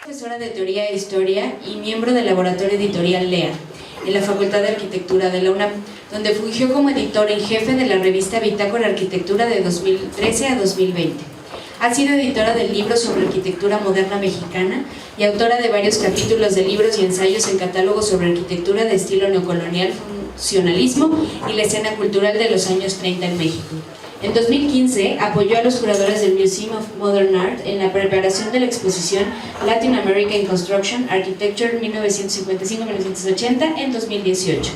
Profesora de Teoría e Historia y miembro del Laboratorio Editorial LEA, en la Facultad de Arquitectura de la UNAM, donde fungió como editor en jefe de la revista Bitácora Arquitectura de 2013 a 2020. Ha sido editora del libro sobre arquitectura moderna mexicana y autora de varios capítulos de libros y ensayos en catálogos sobre arquitectura de estilo neocolonial, funcionalismo y la escena cultural de los años 30 en México. En 2015 apoyó a los curadores del Museum of Modern Art en la preparación de la exposición Latin American Construction Architecture 1955-1980 en 2018.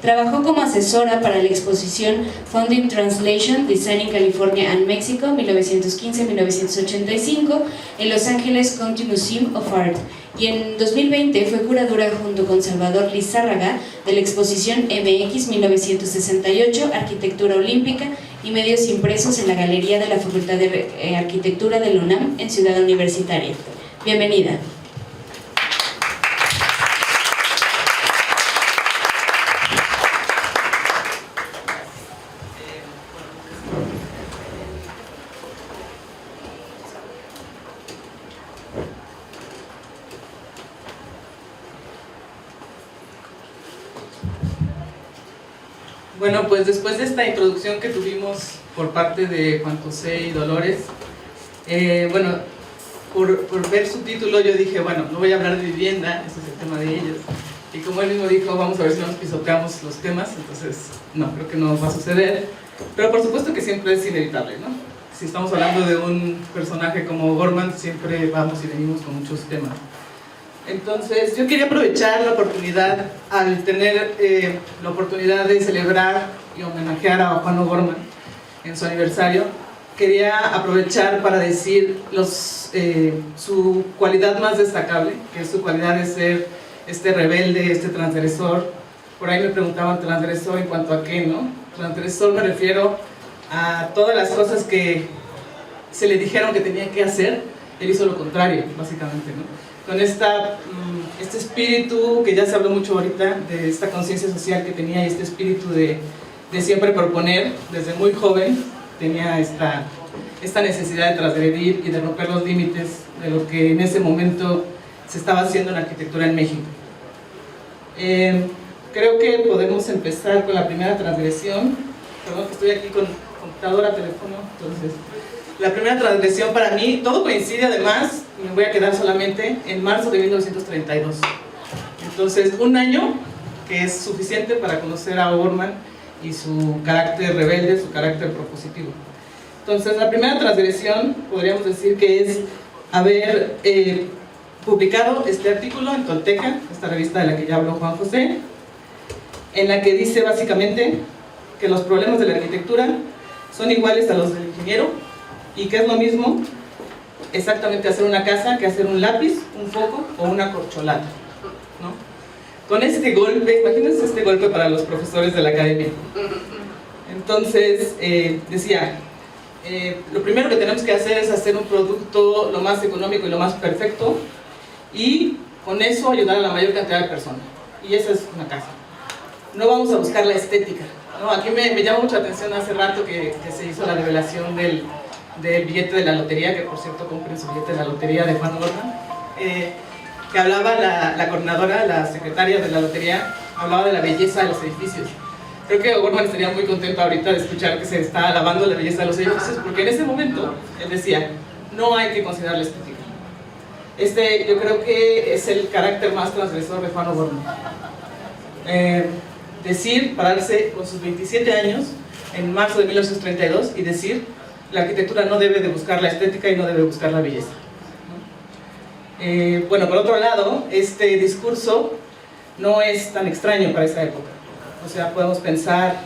Trabajó como asesora para la exposición Funding Translation Design in California and Mexico 1915-1985 en Los Ángeles County Museum of Art, y en 2020 fue curadora junto con Salvador Lizárraga de la exposición MX 1968 Arquitectura Olímpica y Medios Impresos en la Galería de la Facultad de Arquitectura de la UNAM en Ciudad Universitaria. Bienvenida. Bueno, pues después de esta introducción que tuvimos por parte de Juan José y Dolores, bueno, por ver su título yo dije, bueno, no voy a hablar de vivienda, ese es el tema de ellos. Y como él mismo dijo, vamos a ver si nos pisoteamos los temas, entonces no, creo que no va a suceder. Pero por supuesto que siempre es inevitable, ¿no? Si estamos hablando de un personaje como Gorman, siempre vamos y venimos con muchos temas. Entonces, yo quería aprovechar la oportunidad, al tener la oportunidad de celebrar y homenajear a Juan O'Gorman en su aniversario, quería aprovechar para decir su cualidad más destacable, que es su cualidad de ser este rebelde, este transgresor. Por ahí me preguntaban transgresor en cuanto a qué, ¿no? Transgresor me refiero a todas las cosas que se le dijeron que tenía que hacer, él hizo lo contrario, básicamente, ¿no? Con este espíritu que ya se habló mucho ahorita, de esta conciencia social que tenía y este espíritu de siempre proponer, desde muy joven tenía esta necesidad de transgredir y de romper los límites de lo que en ese momento se estaba haciendo en arquitectura en México. Creo que podemos empezar con la primera transgresión. Perdón que estoy aquí con computadora, teléfono, entonces... La primera transgresión para mí, todo coincide además, me voy a quedar solamente en marzo de 1932. Entonces, un año que es suficiente para conocer a O'Gorman y su carácter rebelde, su carácter propositivo. Entonces, la primera transgresión podríamos decir que es haber publicado este artículo en Tolteca, esta revista de la que ya habló Juan José, en la que dice básicamente que los problemas de la arquitectura son iguales a los del ingeniero, y que es lo mismo exactamente hacer una casa que hacer un lápiz, un foco o una corcholata, ¿no? Con este golpe, imagínense este golpe para los profesores de la academia. Entonces, decía, lo primero que tenemos que hacer es hacer un producto lo más económico y lo más perfecto, y con eso ayudar a la mayor cantidad de personas. Y esa es una casa. No vamos a buscar la estética, ¿no? Aquí me llama mucha atención hace rato que se hizo la revelación del billete de la lotería, que por cierto compren su billete de la lotería de Juan O'Gorman, que hablaba la coordinadora, la secretaria de la lotería, hablaba de la belleza de los edificios. Creo que O'Gorman estaría muy contento ahorita de escuchar que se está alabando la belleza de los edificios, porque en ese momento él decía, no hay que considerar la estética. Yo creo que es el carácter más transgresor de Juan O'Gorman. Pararse con sus 27 años, en marzo de 1932, y decir, la arquitectura no debe de buscar la estética y no debe buscar la belleza, ¿no? Bueno, por otro lado, este discurso no es tan extraño para esa época. O sea, podemos pensar,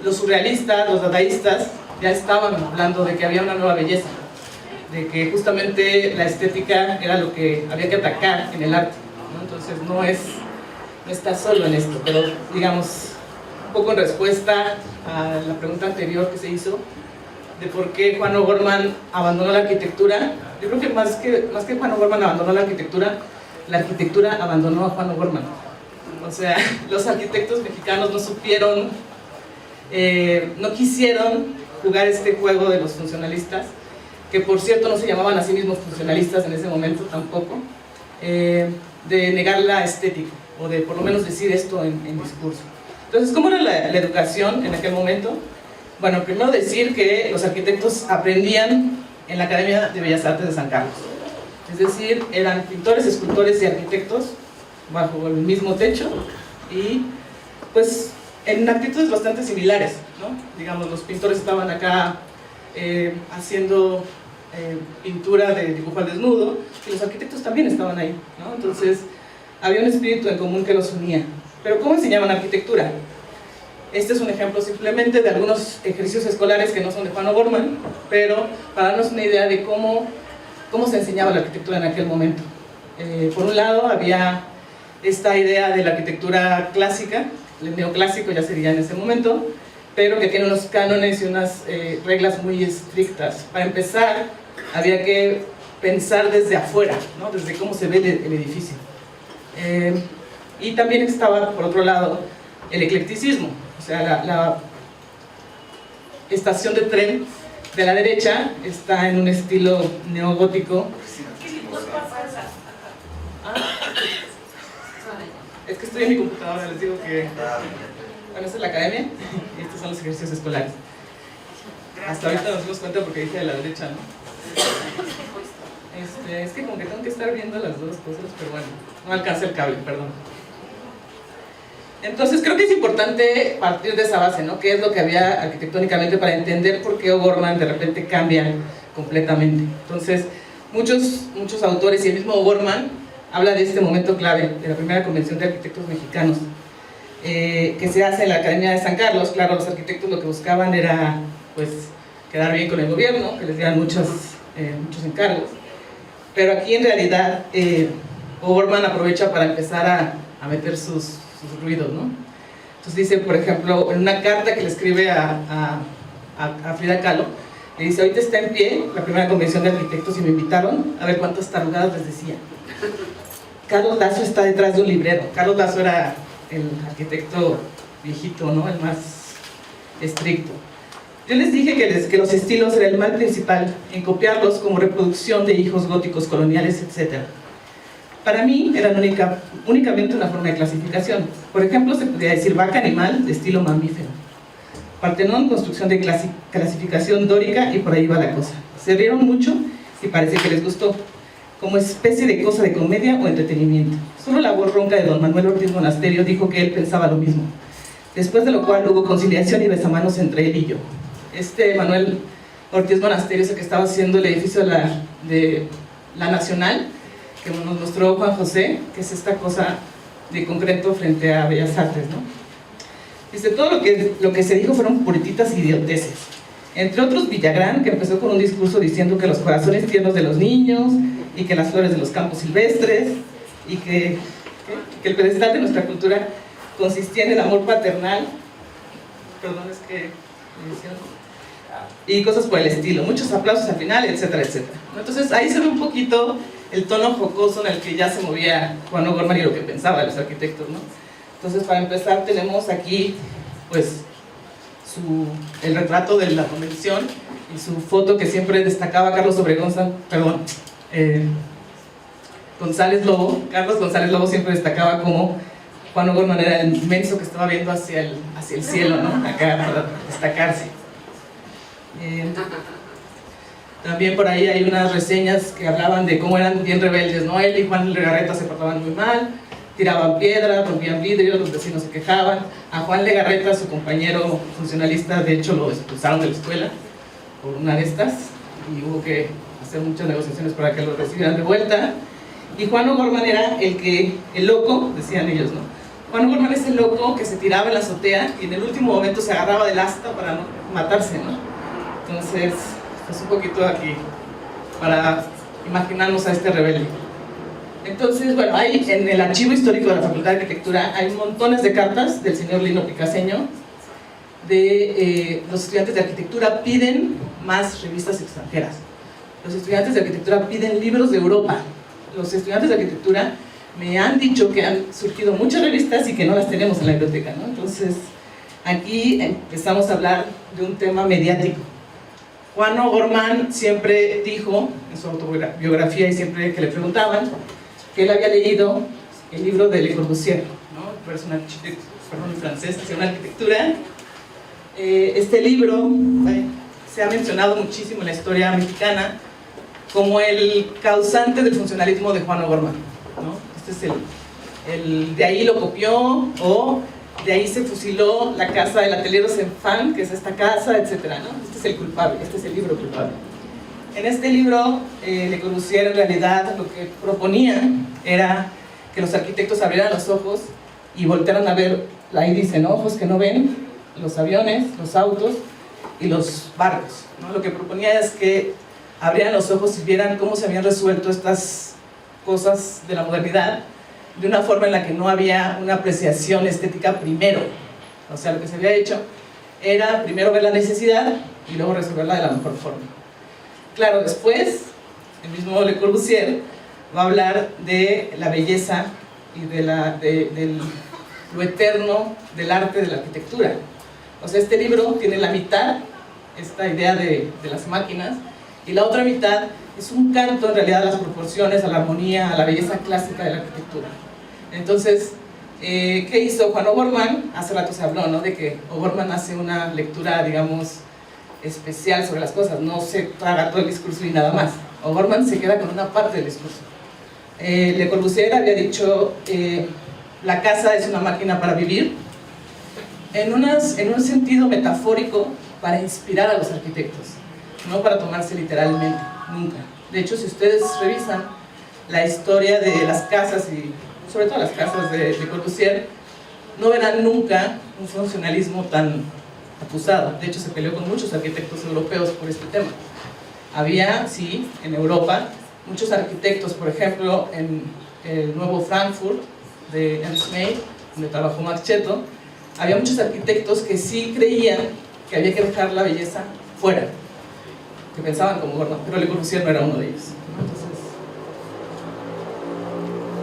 los surrealistas, los dadaístas, ya estaban hablando de que había una nueva belleza, de que justamente la estética era lo que había que atacar en el arte, ¿no? Entonces no está solo en esto, pero digamos, un poco en respuesta a la pregunta anterior que se hizo, de por qué Juan O'Gorman abandonó la arquitectura. Yo creo que más que Juan O'Gorman abandonó la arquitectura abandonó a Juan O'Gorman. O sea, los arquitectos mexicanos no supieron, no quisieron jugar este juego de los funcionalistas que por cierto no se llamaban a sí mismos funcionalistas en ese momento tampoco, de negar la estética, o de por lo menos decir esto en discurso. Entonces, ¿cómo era la educación en aquel momento? Bueno, primero decir que los arquitectos aprendían en la Academia de Bellas Artes de San Carlos. Es decir, eran pintores, escultores y arquitectos bajo el mismo techo y pues en actitudes bastante similares, ¿no? Digamos, los pintores estaban acá haciendo pintura de dibujo al desnudo y los arquitectos también estaban ahí, ¿no? Entonces había un espíritu en común que los unía. Pero ¿cómo enseñaban arquitectura? Este es un ejemplo simplemente de algunos ejercicios escolares que no son de Juan O'Gorman, pero para darnos una idea de cómo se enseñaba la arquitectura en aquel momento. Por un lado había esta idea de la arquitectura clásica, el neoclásico ya sería en ese momento, pero que tiene unos cánones y unas reglas muy estrictas. Para empezar, había que pensar desde afuera, ¿no? Desde cómo se ve el edificio. Y también estaba, por otro lado, el eclecticismo, o sea, la estación de tren de la derecha está en un estilo neogótico. Es que estoy en mi computadora, les digo que... Bueno, esta es la academia y estos son los ejercicios escolares. Hasta ahorita nos dimos cuenta porque dije de la derecha, ¿no? Es que como que tengo que estar viendo las dos cosas, pero bueno, no alcanza el cable, perdón. Entonces creo que es importante partir de esa base, ¿no? ¿Qué es lo que había arquitectónicamente para entender por qué O'Gorman de repente cambia completamente? Entonces, muchos autores y el mismo O'Gorman habla de este momento clave de la primera convención de arquitectos mexicanos que se hace en la Academia de San Carlos. Claro, los arquitectos lo que buscaban era pues quedar bien con el gobierno, que les dieran muchos encargos, pero aquí en realidad O'Gorman aprovecha para empezar a meter sus ruidos, ¿no? Entonces dice, por ejemplo, en una carta que le escribe a Frida Kahlo, le dice: ahorita está en pie la primera convención de arquitectos y me invitaron a ver cuántas tarugadas les decía. Carlos Lazo está detrás de un librero. Carlos Lazo era el arquitecto viejito, ¿no? El más estricto. Yo les dije que los estilos era el mal principal en copiarlos como reproducción de hijos góticos coloniales, etc. Para mí eran únicamente una forma de clasificación. Por ejemplo, se podría decir vaca animal de estilo mamífero. Partenón, construcción de clasificación dórica, y por ahí va la cosa. Se rieron mucho y parece que les gustó, como especie de cosa de comedia o entretenimiento. Solo la voz ronca de don Manuel Ortiz Monasterio dijo que él pensaba lo mismo, después de lo cual hubo conciliación y besamanos entre él y yo. Manuel Ortiz Monasterio es el que estaba haciendo el edificio de la Nacional, que nos mostró Juan José, que es esta cosa de concreto frente a Bellas Artes, ¿no? Dice, todo lo que se dijo fueron purititas y idioteces. Entre otros, Villagrán, que empezó con un discurso diciendo que los corazones tiernos de los niños, y que las flores de los campos silvestres, y que el pedestal de nuestra cultura consistía en el amor paternal, perdón, es que... y cosas por el estilo, muchos aplausos al final, etcétera, etcétera. Entonces ahí se ve un poquito el tono jocoso en el que ya se movía Juan O'Gorman y lo que pensaba de los arquitectos, ¿no? Entonces, para empezar, tenemos aquí pues el retrato de la convención y su foto que siempre destacaba Carlos González Lobo. Carlos González Lobo siempre destacaba como Juan O'Gorman era el inmenso que estaba viendo hacia el cielo, ¿no? Acá para destacarse. También por ahí hay unas reseñas que hablaban de cómo eran bien rebeldes, ¿no? Él y Juan Legarreta se portaban muy mal, tiraban piedra, rompían vidrio, los vecinos se quejaban. A Juan Legarreta, su compañero funcionalista, de hecho lo expulsaron de la escuela por una de estas y hubo que hacer muchas negociaciones para que lo recibieran de vuelta. Y Juan O'Gorman era el loco, decían ellos, ¿no? Juan O'Gorman es el loco que se tiraba en la azotea y en el último momento se agarraba del asta para no matarse, ¿no? Entonces, pues un poquito aquí para imaginarnos a este rebelde. Entonces, bueno, hay en el archivo histórico de la Facultad de Arquitectura hay montones de cartas del señor Lino Picaseño de los estudiantes de arquitectura piden más revistas extranjeras. Los estudiantes de arquitectura piden libros de Europa. Los estudiantes de arquitectura me han dicho que han surgido muchas revistas y que no las tenemos en la biblioteca, ¿no? Entonces, aquí empezamos a hablar de un tema mediático. Juan O'Gorman siempre dijo en su autobiografía y siempre que le preguntaban que él había leído el libro de Le Corbusier, ¿no? Pero es un arquitecto, perdón, francés, hacia una arquitectura. Este libro se ha mencionado muchísimo en la historia mexicana como el causante del funcionalismo de Juan O'Gorman, ¿no? Este es de ahí lo copió, o de ahí se fusiló la casa del atelier Rosenfant, que es esta casa, etcétera, ¿no? Este es el culpable, este es el libro culpable. En este libro, Le Corbusier en realidad lo que proponía era que los arquitectos abrieran los ojos y voltearan a ver, ahí dicen, ojos que no ven, los aviones, los autos y los barcos, ¿no? Lo que proponía es que abrieran los ojos y vieran cómo se habían resuelto estas cosas de la modernidad de una forma en la que no había una apreciación estética primero. O sea, lo que se había hecho era primero ver la necesidad y luego resolverla de la mejor forma. Claro, después, el mismo Le Corbusier va a hablar de la belleza y de lo eterno del arte de la arquitectura. O sea, este libro tiene la mitad, esta idea de las máquinas, y la otra mitad es un canto en realidad a las proporciones, a la armonía, a la belleza clásica de la arquitectura. Entonces, ¿qué hizo Juan O'Gorman? Hace rato se habló, ¿no?, de que O'Gorman hace una lectura, digamos, especial sobre las cosas, no se traga todo el discurso y nada más. O'Gorman se queda con una parte del discurso. Le Corbusier había dicho, la casa es una máquina para vivir, en un sentido metafórico para inspirar a los arquitectos, no para tomarse literalmente, nunca. De hecho, si ustedes revisan la historia de las casas, y sobre todo las casas de Corbusier, no verán nunca un funcionalismo tan acusado. De hecho, se peleó con muchos arquitectos europeos por este tema. Había, sí, en Europa, muchos arquitectos, por ejemplo, en el nuevo Frankfurt de Ernst May, donde trabajó Max Cheto, había muchos arquitectos que sí creían que había que dejar la belleza fuera, que pensaban como Gordon, pero Le Corbusier no era uno de ellos.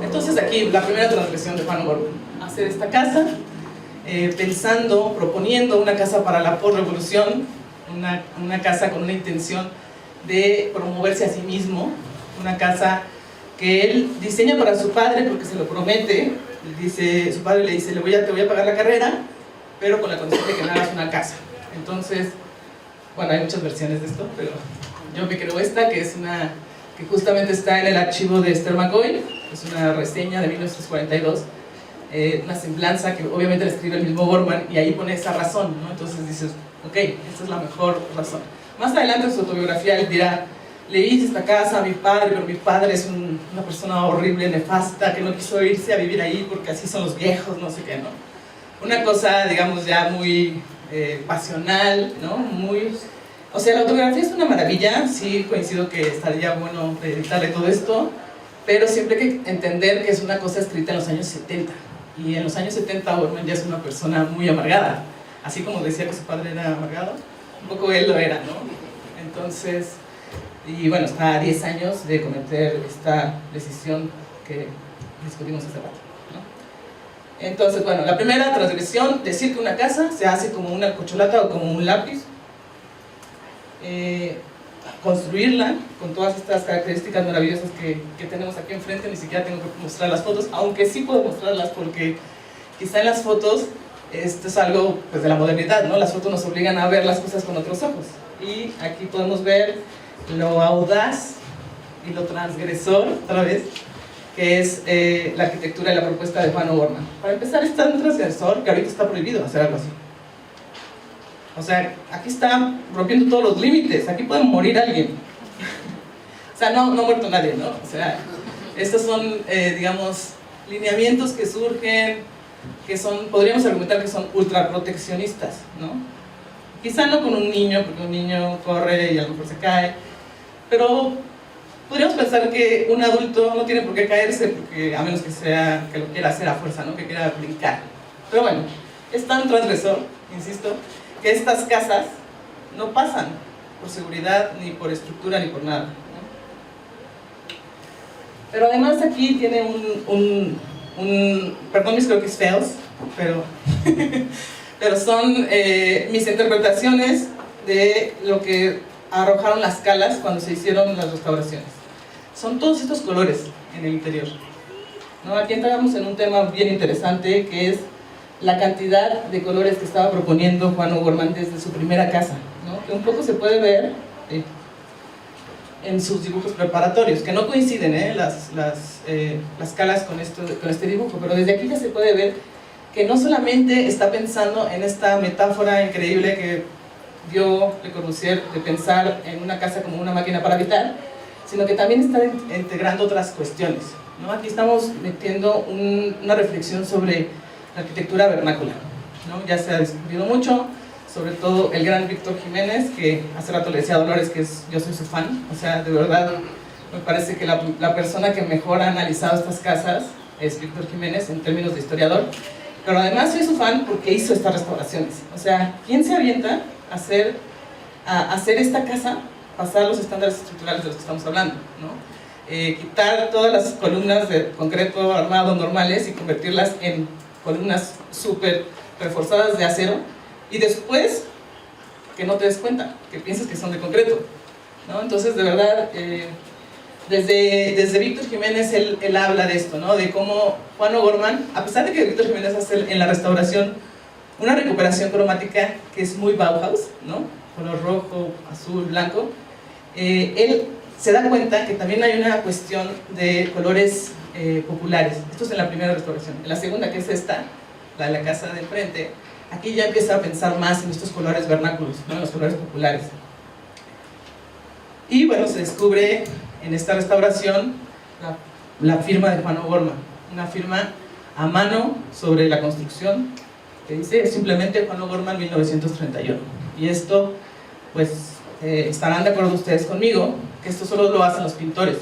Entonces aquí la primera transgresión de Juan O'Gorman, hacer esta casa, pensando, proponiendo una casa para la posrevolución, una casa con una intención de promoverse a sí mismo, una casa que él diseña para su padre porque se lo promete. Dice, su padre le dice, te voy a pagar la carrera, pero con la condición de que me hagas una casa. Entonces, bueno, hay muchas versiones de esto, pero yo me creo esta, que es que justamente está en el archivo de Esther McCoy, es una reseña de 1942, una semblanza que obviamente la escribe el mismo O'Gorman, y ahí pone esa razón, ¿no? Entonces dices, ok, esta es la mejor razón. Más adelante en su autobiografía él dirá, le hice esta casa a mi padre, pero mi padre es una persona horrible, nefasta, que no quiso irse a vivir ahí porque así son los viejos, no sé qué, ¿no? Una cosa, digamos, ya muy pasional, ¿no? O sea, la autobiografía es una maravilla, sí coincido que estaría bueno editarle todo esto, pero siempre hay que entender que es una cosa escrita en los años 70, y en los años 70 O'Gorman ya es una persona muy amargada, así como decía que su padre era amargado, un poco él lo era, ¿no? Entonces, y bueno, está a 10 años de cometer esta decisión que discutimos hace rato, ¿no? Entonces, bueno, la primera transgresión, decir que una casa se hace como una corcholata o como un lápiz, construirla con todas estas características maravillosas que tenemos aquí enfrente. Ni siquiera tengo que mostrar las fotos, aunque sí puedo mostrarlas porque quizá en las fotos esto es algo pues, de la modernidad, ¿no? Las fotos nos obligan a ver las cosas con otros ojos, y aquí podemos ver lo audaz y lo transgresor, otra vez, que es la arquitectura y la propuesta de Juan O'Gorman. Para empezar, es tan transgresor que ahorita está prohibido hacer algo así. O sea, aquí está rompiendo todos los límites, aquí puede morir alguien. O sea, no ha muerto nadie, ¿no? O sea, estos son, digamos, lineamientos que surgen, que son, podríamos argumentar que son ultraproteccionistas, ¿no? Quizá no con un niño, porque un niño corre y a lo mejor se cae, pero podríamos pensar que un adulto no tiene por qué caerse, porque, a menos que lo quiera hacer a fuerza, ¿no? Que quiera brincar. Pero bueno, es tan transgresor, insisto, que estas casas no pasan por seguridad, ni por estructura, ni por nada, ¿no? Pero además aquí tiene perdón mis croquis feos, pero son mis interpretaciones de lo que arrojaron las calas cuando se hicieron las restauraciones. Son todos estos colores en el interior, ¿no? Aquí entramos en un tema bien interesante, que es la cantidad de colores que estaba proponiendo Juan O'Gorman desde su primera casa, ¿no? Que un poco se puede ver en sus dibujos preparatorios, que no coinciden las calas con este dibujo, pero desde aquí ya se puede ver que no solamente está pensando en esta metáfora increíble que dio Le Corbusier de pensar en una casa como una máquina para habitar, sino que también está integrando otras cuestiones, ¿no? Aquí estamos metiendo una reflexión sobre la arquitectura vernácula, ¿no? Ya se ha discutido mucho, sobre todo el gran Víctor Jiménez, que hace rato le decía a Dolores que yo soy su fan, o sea, de verdad me parece que la persona que mejor ha analizado estas casas es Víctor Jiménez en términos de historiador, pero además soy su fan porque hizo estas restauraciones. O sea, ¿quién se avienta a hacer esta casa pasar los estándares estructurales de los que estamos hablando, ¿no? Quitar todas las columnas de concreto armado normales y convertirlas en columnas súper reforzadas de acero, y después que no te des cuenta, que pienses que son de concreto, ¿no? Entonces, de verdad, desde Víctor Jiménez él habla de esto, ¿no? De cómo Juan O'Gorman, a pesar de que Víctor Jiménez hace en la restauración una recuperación cromática que es muy Bauhaus, ¿no? Color rojo, azul, blanco, él se da cuenta que también hay una cuestión de colores populares. Esto es en la primera restauración. En la segunda, que es esta, la de la casa de enfrente, aquí ya empieza a pensar más en estos colores vernáculos, ¿no? En los colores populares. Y bueno, se descubre en esta restauración la firma de Juan O'Gorman, una firma a mano sobre la construcción, que dice simplemente Juan O'Gorman 1931. Y esto, pues, estarán de acuerdo ustedes conmigo, que esto solo lo hacen los pintores,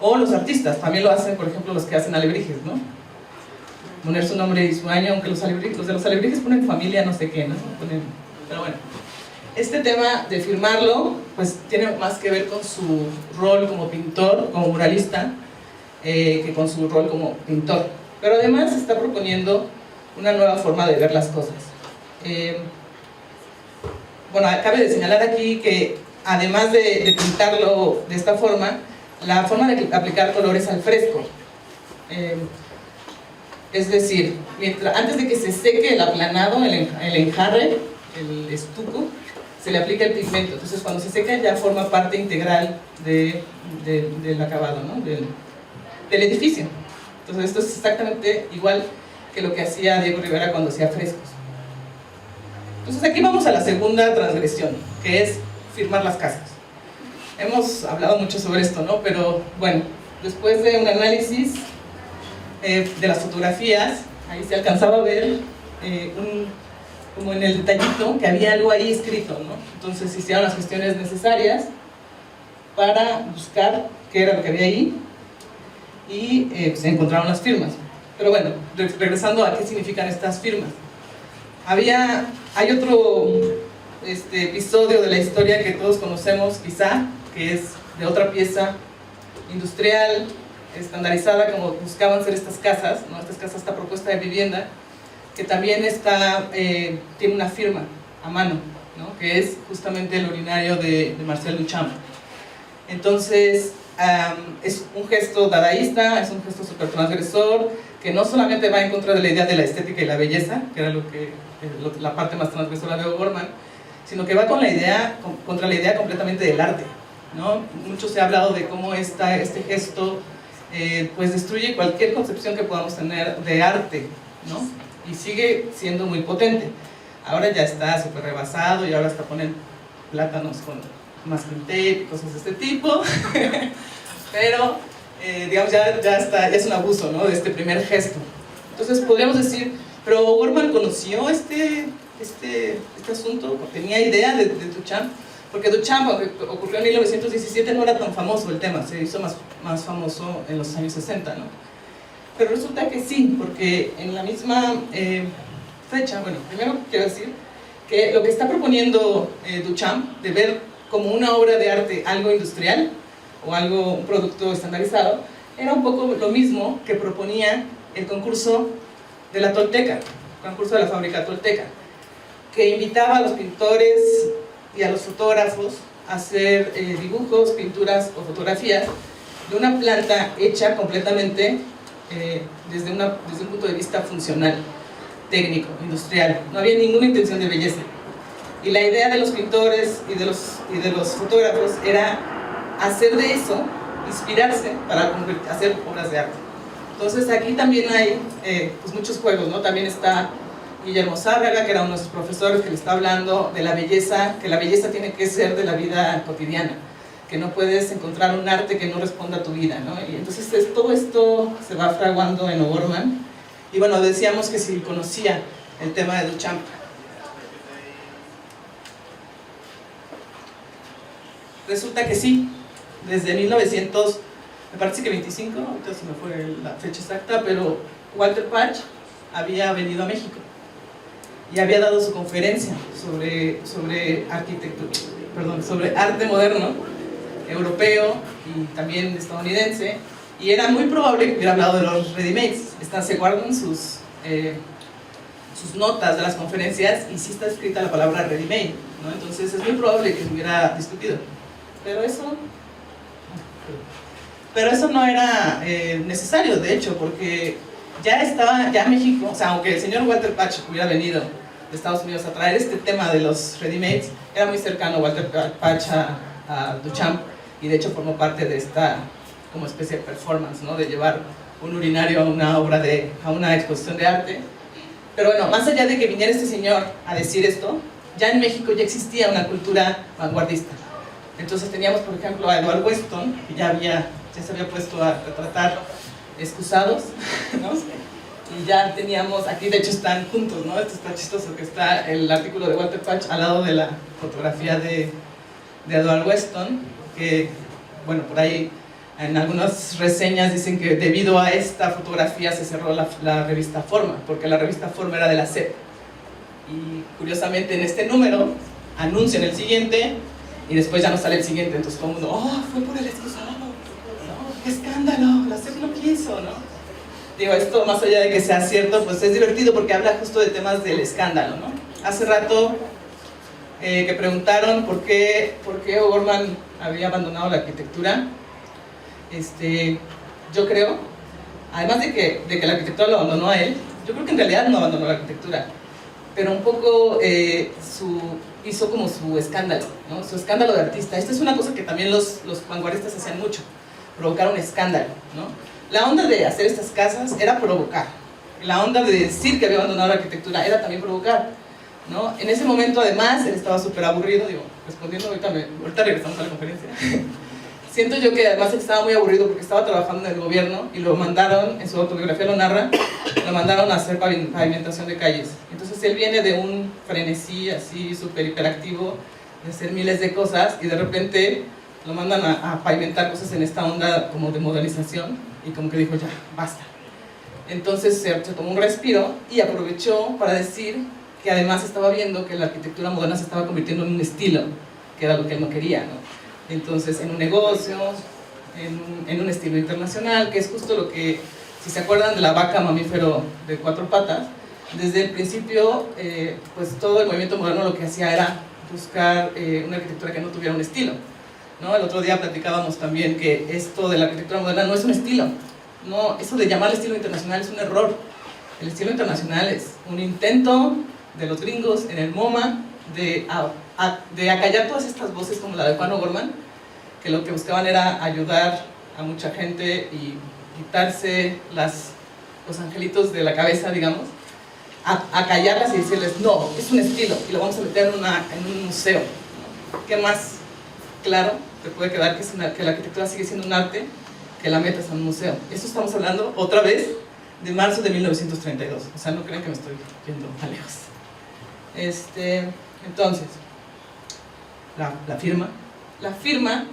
o los artistas, también lo hacen, por ejemplo, los que hacen alebrijes, ¿no? Poner su nombre y su año, aunque los de los alebrijes ponen familia, no sé qué, ¿no? Pero bueno, este tema de firmarlo, pues tiene más que ver con su rol como pintor, como muralista, que con su rol como pintor. Pero además está proponiendo una nueva forma de ver las cosas. Bueno, cabe de señalar aquí que además de pintarlo de esta forma, la forma de aplicar colores al fresco, es decir, antes de que se seque el aplanado, el enjarre, el estuco, se le aplica el pigmento. Entonces cuando se seca ya forma parte integral del acabado, ¿no? del edificio. Entonces esto es exactamente igual que lo que hacía Diego Rivera cuando hacía frescos. Entonces aquí vamos a la segunda transgresión, que es firmar las casas. Hemos hablado mucho sobre esto, ¿no? Pero bueno, después de un análisis de las fotografías, ahí se alcanzaba a ver como en el detallito que había algo ahí escrito, ¿no? Entonces se hicieron las gestiones necesarias para buscar qué era lo que había ahí y se encontraron las firmas. Pero bueno, regresando a qué significan estas firmas. Hay otro episodio de la historia que todos conocemos quizá, que es de otra pieza industrial, estandarizada, como buscaban ser estas casas, ¿no? Esta propuesta de vivienda, que también tiene una firma a mano, ¿no? Que es justamente el urinario de Marcel Duchamp. Entonces, es un gesto dadaísta, es un gesto súper transgresor, que no solamente va en contra de la idea de la estética y la belleza, que era la parte más transgresora de O'Gorman, sino que va contra la idea completamente del arte, ¿no? Mucho se ha hablado de cómo este gesto pues destruye cualquier concepción que podamos tener de arte, ¿no? Y sigue siendo muy potente. Ahora ya está súper rebasado y ahora hasta ponen plátanos con masking tape y cosas de este tipo. Pero digamos ya es un abuso, ¿no? De este primer gesto. Entonces podríamos decir, pero O'Gorman conoció este asunto, tenía idea de Duchamp, porque Duchamp, ocurrió en 1917, no era tan famoso el tema, se hizo más famoso en los años 60, ¿no? Pero resulta que sí, porque en la misma fecha, bueno, primero quiero decir que lo que está proponiendo Duchamp, de ver como una obra de arte algo industrial, o un producto estandarizado, era un poco lo mismo que proponía el concurso de la Tolteca, el concurso de la fábrica Tolteca, que invitaba a los pintores y a los fotógrafos hacer dibujos, pinturas o fotografías de una planta hecha completamente desde un punto de vista funcional, técnico, industrial. No había ninguna intención de belleza. Y la idea de los pintores y de los fotógrafos era hacer de eso, inspirarse para hacer obras de arte. Entonces aquí también hay pues muchos juegos, ¿no? También está Guillermo Zárraga, que era uno de sus profesores, que le está hablando de la belleza, que la belleza tiene que ser de la vida cotidiana, que no puedes encontrar un arte que no responda a tu vida, ¿no? Y entonces todo esto se va fraguando en O'Gorman. Y bueno, decíamos que si conocía el tema de Duchamp. Resulta que sí, desde 1900, me parece que 25, ahorita se me fue la fecha exacta, pero Walter Patch había venido a México y había dado su conferencia sobre arquitectura, perdón, sobre arte moderno, europeo y también estadounidense, y era muy probable que hubiera hablado de los ready-mades. Se guardan sus notas de las conferencias y sí está escrita la palabra ready-made, ¿no? Entonces es muy probable que se hubiera discutido. Pero eso no era necesario, de hecho, porque ya México, o sea, aunque el señor Walter Patch hubiera venido de Estados Unidos a traer este tema de los ready-mades, era muy cercano Walter Patch a Duchamp, y de hecho formó parte de esta como especie de performance, ¿no? De llevar un urinario a una exposición de arte. Pero bueno, más allá de que viniera este señor a decir esto, ya en México ya existía una cultura vanguardista. Entonces teníamos, por ejemplo, a Edward Weston, que ya se había puesto a retratar excusados, ¿no? Y ya teníamos, aquí de hecho están juntos, ¿no? Esto está chistoso, que está el artículo de Walter Patch al lado de la fotografía de Edward Weston, que, bueno, por ahí en algunas reseñas dicen que debido a esta fotografía se cerró la revista Forma, porque la revista Forma era de la SEP. Y curiosamente en este número anuncian el siguiente, y después ya no sale el siguiente, entonces todo el mundo, ¡oh, fue por el excusado! ¡No, qué escándalo! La SEP lo quiso, ¿no? Digo, esto más allá de que sea cierto, pues es divertido porque habla justo de temas del escándalo, ¿no? Hace rato que preguntaron por qué O'Gorman había abandonado la arquitectura. Yo creo, además de que la arquitectura lo abandonó a él, yo creo que en realidad no abandonó la arquitectura, pero un poco hizo como su escándalo, ¿no? Su escándalo de artista. Esta es una cosa que también los vanguardistas hacían mucho, provocar un escándalo, ¿no? La onda de hacer estas casas era provocar, la onda de decir que había abandonado la arquitectura era también provocar, ¿no? En ese momento además él estaba súper aburrido, digo, respondiendo ahorita regresamos a la conferencia. Siento yo que además él estaba muy aburrido porque estaba trabajando en el gobierno y lo mandaron, en su autobiografía lo narra, lo mandaron a hacer pavimentación de calles. Entonces él viene de un frenesí así súper hiperactivo de hacer miles de cosas y de repente lo mandan a pavimentar cosas en esta onda como de modernización y como que dijo ya, basta. Entonces se tomó un respiro y aprovechó para decir que además estaba viendo que la arquitectura moderna se estaba convirtiendo en un estilo, que era lo que él no quería, ¿no? Entonces, en un negocio, en un estilo internacional, que es justo lo que, si se acuerdan de la vaca mamífero de 4 patas, desde el principio, pues todo el movimiento moderno lo que hacía era buscar una arquitectura que no tuviera un estilo, ¿no? El otro día platicábamos también que esto de la arquitectura moderna no es un estilo, no, eso de llamarle estilo internacional es un error. El estilo internacional es un intento de los gringos en el MoMA de acallar todas estas voces como la de Juan O'Gorman, que lo que buscaban era ayudar a mucha gente y quitarse los angelitos de la cabeza, digamos, a callarlas y decirles, no, es un estilo y lo vamos a meter en un museo, ¿no? ¿Qué más claro te puede quedar que la arquitectura sigue siendo un arte que la metas en un museo? Eso estamos hablando otra vez de marzo de 1932, o sea, no crean que me estoy yendo tan lejos. Entonces, la firma,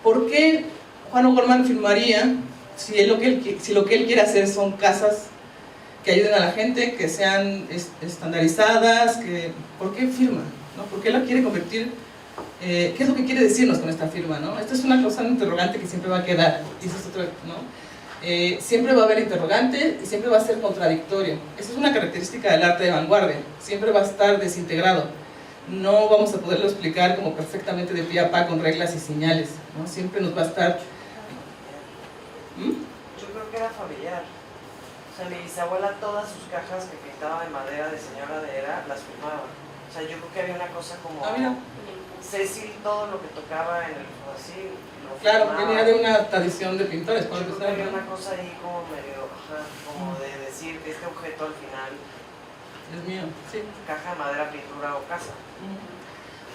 ¿por qué Juan O'Gorman firmaría si lo que él quiere hacer son casas que ayuden a la gente, que sean estandarizadas? ¿Por qué firma? ¿No? ¿Por qué la quiere convertir? ¿Qué es lo que quiere decirnos con esta firma? ¿No? Esta es una cosa interrogante que siempre va a quedar, y eso es otra, ¿no? Siempre va a haber interrogante y siempre va a ser contradictorio. Esa es una característica del arte de vanguardia, siempre va a estar desintegrado. no vamos a poderlo explicar como perfectamente de pie a pa con reglas y señales, ¿no? Siempre nos va a estar... Yo creo que era familiar. O sea, mi bisabuela todas sus cajas que pintaba de madera de señora de era las firmaba. O sea, yo creo que había una cosa como... mira. Cecil, todo lo que tocaba en el... así, lo Claro, firmaba. venía de una tradición de pintores, por Yo creo que empezar, había ¿no? una cosa ahí como medio... Ajá, como de decir que este objeto al final... Es mío, sí. Caja de madera, pintura o casa.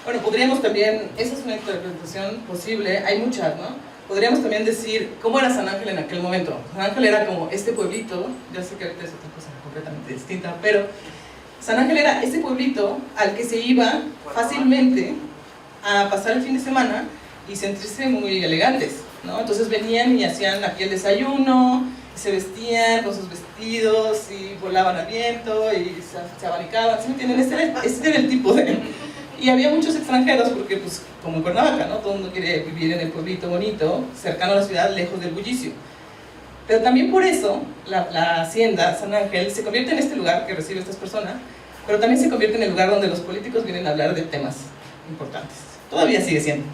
Bueno, podríamos también, esa es una interpretación posible, hay muchas, ¿no? Podríamos también decir, ¿cómo era San Ángel en aquel momento? San Ángel era como este pueblito, ya sé que ahorita es otra cosa completamente distinta, pero San Ángel era este pueblito al que se iba fácilmente a pasar el fin de semana y sentirse muy elegantes, ¿no? Entonces venían y hacían aquí el desayuno, y se vestían con sus vestidos y volaban al viento y se abanicaban, ¿sí me entienden? Este era el tipo de... Y había muchos extranjeros porque, pues, como en Cuernavaca, ¿no? Todo el mundo quiere vivir en el pueblito bonito, cercano a la ciudad, lejos del bullicio. Pero también por eso la hacienda San Ángel se convierte en este lugar que recibe a estas personas, pero también se convierte en el lugar donde los políticos vienen a hablar de temas importantes. Todavía sigue siendo.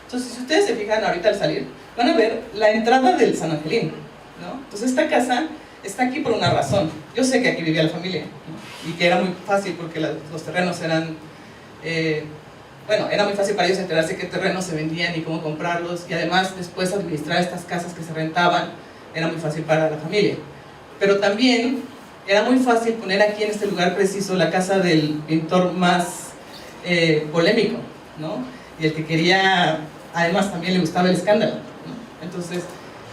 Entonces, si ustedes se fijan ahorita al salir, van a ver la entrada del San Angelín, ¿no? Entonces, esta casa está aquí por una razón. Yo sé que aquí vivía la familia, ¿no? Y que era muy fácil porque los terrenos eran... bueno, era muy fácil para ellos enterarse qué terrenos se vendían y cómo comprarlos, y además después administrar estas casas que se rentaban era muy fácil para la familia. Pero también era muy fácil poner aquí en este lugar preciso la casa del pintor más polémico, ¿no? Y el que quería, además también le gustaba el escándalo, ¿no? Entonces,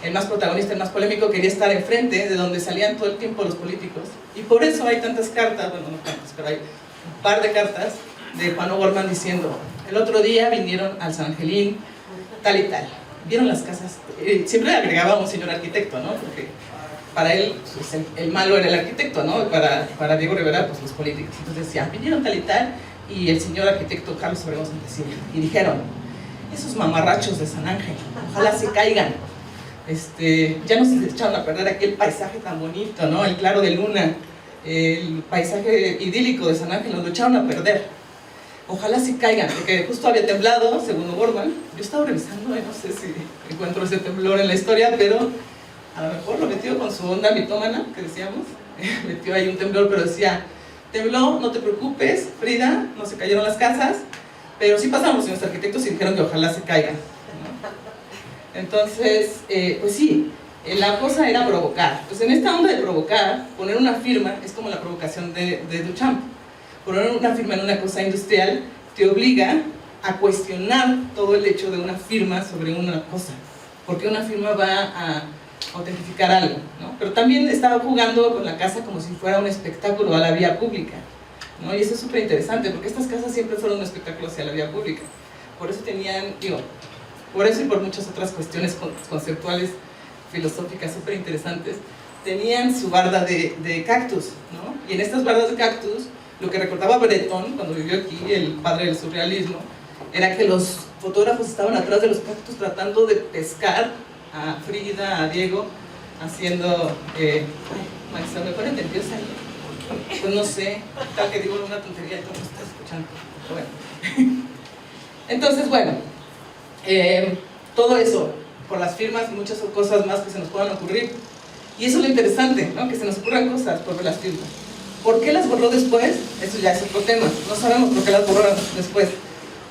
el más protagonista, el más polémico, quería estar enfrente de donde salían todo el tiempo los políticos, y por eso hay tantas cartas, bueno, no tantas, pero hay un par de cartas de Juan O'Gorman diciendo: el otro día vinieron al San Angelín, tal y tal, vieron las casas, siempre le agregaba un señor arquitecto, ¿no? Porque para él, pues, el malo era el arquitecto, ¿no? Para Diego Rivera, pues los políticos. Entonces decía, vinieron tal y tal, y el señor arquitecto Carlos Obregón Santecilla, y dijeron: esos mamarrachos de San Ángel, ojalá se caigan, ya nos echaron a perder aquí el paisaje tan bonito, ¿no? El claro de luna, el paisaje idílico de San Ángel, nos lo echaron a perder. Ojalá sí caigan, porque justo había temblado, según O'Gorman. Yo estaba revisando, no sé si encuentro ese temblor en la historia, pero a lo mejor lo metió con su onda mitómana, que decíamos, metió ahí un temblor, pero decía: tembló, no te preocupes, Frida, no se cayeron las casas, pero sí pasamos, y los arquitectos y dijeron que ojalá se caigan, ¿no? Entonces, pues sí, la cosa era provocar. Pues en esta onda de provocar, poner una firma es como la provocación de Duchamp. Poner una firma en una cosa industrial te obliga a cuestionar todo el hecho de una firma sobre una cosa, porque una firma va a autentificar algo, ¿no? Pero también estaba jugando con la casa como si fuera un espectáculo a la vía pública, ¿no? Y eso es súper interesante, porque estas casas siempre fueron un espectáculo hacia la vía pública. Por eso tenían, por eso y por muchas otras cuestiones conceptuales, filosóficas súper interesantes, tenían su barda de cactus, ¿no? Y en estas bardas de cactus, lo que recordaba Breton cuando vivió aquí, el padre del surrealismo, era que los fotógrafos estaban atrás de los cactus tratando de pescar a Frida, a Diego, haciendo... Maestra, ¿me ponen nerviosa ahí? Pues no sé, tal que digo una tontería y tú no estás escuchando. Bueno. Entonces, bueno, todo eso, por las firmas y muchas cosas más que se nos puedan ocurrir. Y eso es lo interesante, ¿no? Que se nos ocurran cosas por las firmas. ¿Por qué las borró después? Eso ya es otro tema, no sabemos por qué las borraron después.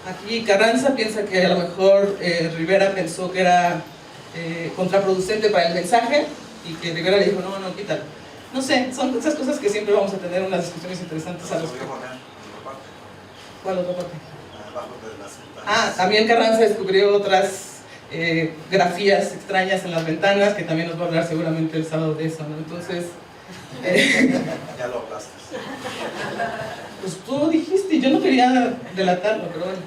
Aquí Carranza piensa que a lo mejor Rivera pensó que era contraproducente para el mensaje y que Rivera le dijo: no, no, quítalo. No sé, son esas cosas que siempre vamos a tener unas discusiones interesantes al respecto. ¿Cuál otra parte? También Carranza descubrió otras grafías extrañas en las ventanas, que también nos va a hablar seguramente el sábado de eso, ¿no? Entonces... ya lo hablaste. Pues tú dijiste, yo no quería delatarlo, pero bueno.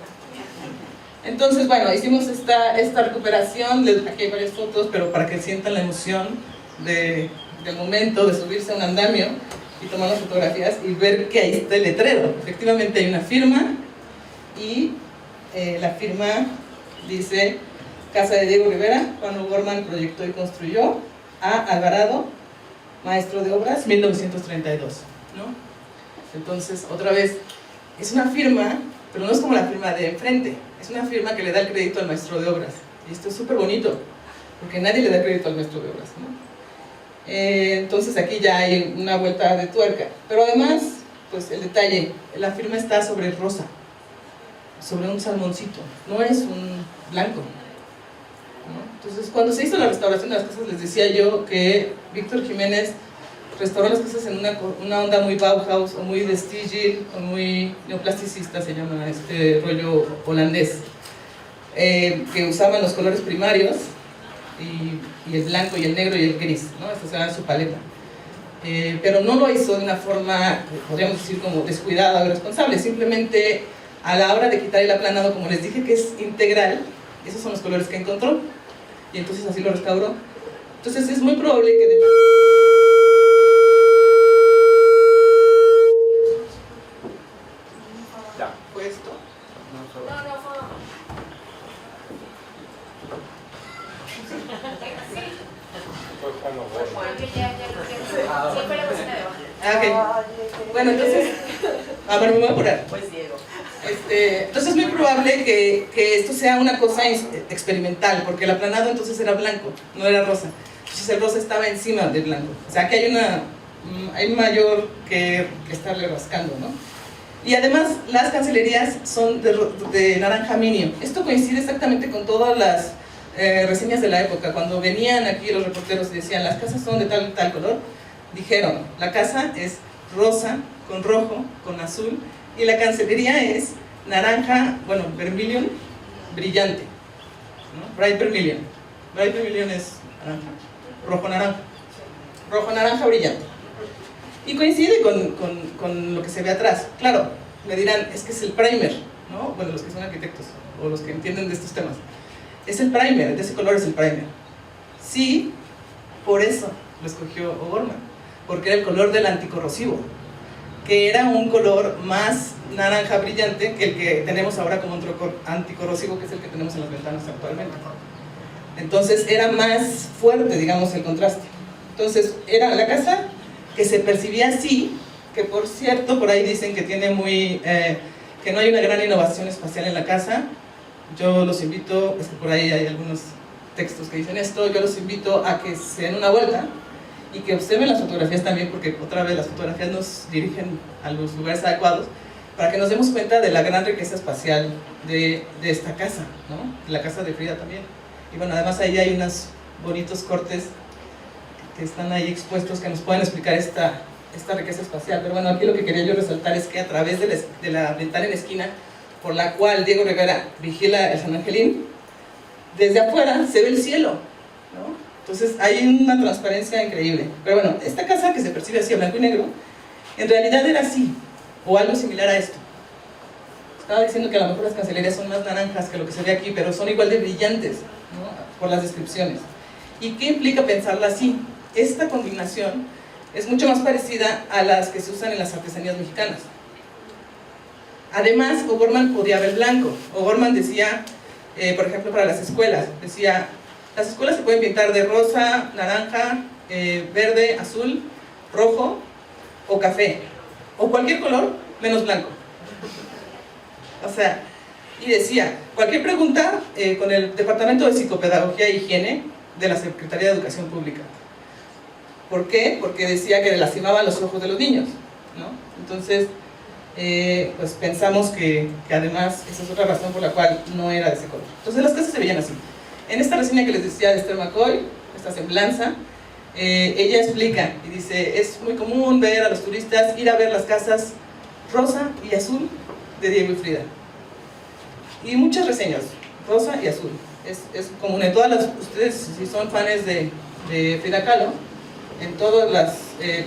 Entonces, bueno, hicimos esta recuperación, aquí hay varias fotos, pero para que sientan la emoción del momento de subirse a un andamio y tomar las fotografías y ver que ahí está el letrero. Efectivamente hay una firma y la firma dice: Casa de Diego Rivera, Juan O'Gorman proyectó y construyó, A. Alvarado, maestro de obras, 1932, ¿no? Entonces, otra vez, es una firma, pero no es como la firma de enfrente, es una firma que le da el crédito al maestro de obras. Y esto es súper bonito, porque nadie le da crédito al maestro de obras, ¿no? Entonces aquí ya hay una vuelta de tuerca. Pero además, pues el detalle, la firma está sobre rosa, sobre un salmoncito, no es un blanco, ¿no? Entonces, cuando se hizo la restauración de las casas, les decía yo que Víctor Jiménez restauró las casas en una onda muy Bauhaus, o muy de Stigl, o muy neoplasticista, se llama este rollo holandés, que usaban los colores primarios, y el blanco, y el negro, y el gris, ¿no? Esta era su paleta. Pero no lo hizo de una forma, podríamos decir, como descuidada o irresponsable, simplemente a la hora de quitar el aplanado, como les dije que es integral, esos son los colores que encontró, y entonces así lo restauró. Entonces es muy probable que Ya. ¿fue esto? Fue como bueno. Ok. Bueno, entonces, a ver, me voy a apurar. Pues Diego. Entonces es muy probable que esto sea una cosa experimental, porque el aplanado entonces era blanco, no era rosa. Entonces el rosa estaba encima del blanco. O sea que hay mayor que estarle rascando, ¿no? Y además las cancelerías son de naranja minio. Esto coincide exactamente con todas las reseñas de la época. Cuando venían aquí los reporteros y decían las casas son de tal color, dijeron la casa es rosa con rojo con azul y la cancelería es naranja, bueno, vermilion brillante, ¿no? Bright vermilion. Bright vermilion es naranja, rojo naranja brillante. Y coincide con lo que se ve atrás. Claro, me dirán, es que es el primer, ¿no? Bueno, los que son arquitectos o los que entienden de estos temas. Es el primer, de ese color es el primer. Sí, por eso lo escogió O'Gorman, porque era el color del anticorrosivo, que era un color más naranja brillante que el que tenemos ahora como anticorrosivo, que es el que tenemos en las ventanas actualmente. Entonces era más fuerte, digamos, el contraste. Entonces era la casa que se percibía así, que por cierto, por ahí dicen que tiene que no hay una gran innovación espacial en la casa. Yo los invito, es que por ahí hay algunos textos que dicen esto, yo los invito a que se den una vuelta y que observen las fotografías también, porque otra vez las fotografías nos dirigen a los lugares adecuados, para que nos demos cuenta de la gran riqueza espacial de esta casa, ¿no? La casa de Frida también. Y bueno, además ahí hay unos bonitos cortes que están ahí expuestos que nos pueden explicar esta riqueza espacial. Pero bueno, aquí lo que quería yo resaltar es que a través de la ventana en la esquina, por la cual Diego Rivera vigila el San Angelín, desde afuera se ve el cielo, ¿no? Entonces hay una transparencia increíble. Pero bueno, esta casa que se percibe así a blanco y negro, en realidad era así, o algo similar a esto. Estaba diciendo que a lo mejor las cancelerías son más naranjas que lo que se ve aquí, pero son igual de brillantes, ¿no? Por las descripciones. ¿Y qué implica pensarla así? Esta combinación es mucho más parecida a las que se usan en las artesanías mexicanas. Además, O'Gorman podía ver blanco. O'Gorman decía, por ejemplo, para las escuelas, decía, las escuelas se pueden pintar de rosa, naranja, verde, azul, rojo o café, o cualquier color menos blanco. O sea, y decía, cualquier pregunta con el Departamento de Psicopedagogía e Higiene de la Secretaría de Educación Pública. ¿Por qué? Porque decía que lastimaban los ojos de los niños, ¿no? Entonces, pues pensamos que además esa es otra razón por la cual no era de ese color. Entonces las casas se veían así. En esta reseña que les decía de Esther McCoy, esta semblanza, ella explica y dice, es muy común ver a los turistas ir a ver las casas rosa y azul de Diego y Frida. Y muchas reseñas, rosa y azul. Es común en todas las, ustedes si son fans de Frida Kahlo, en todas las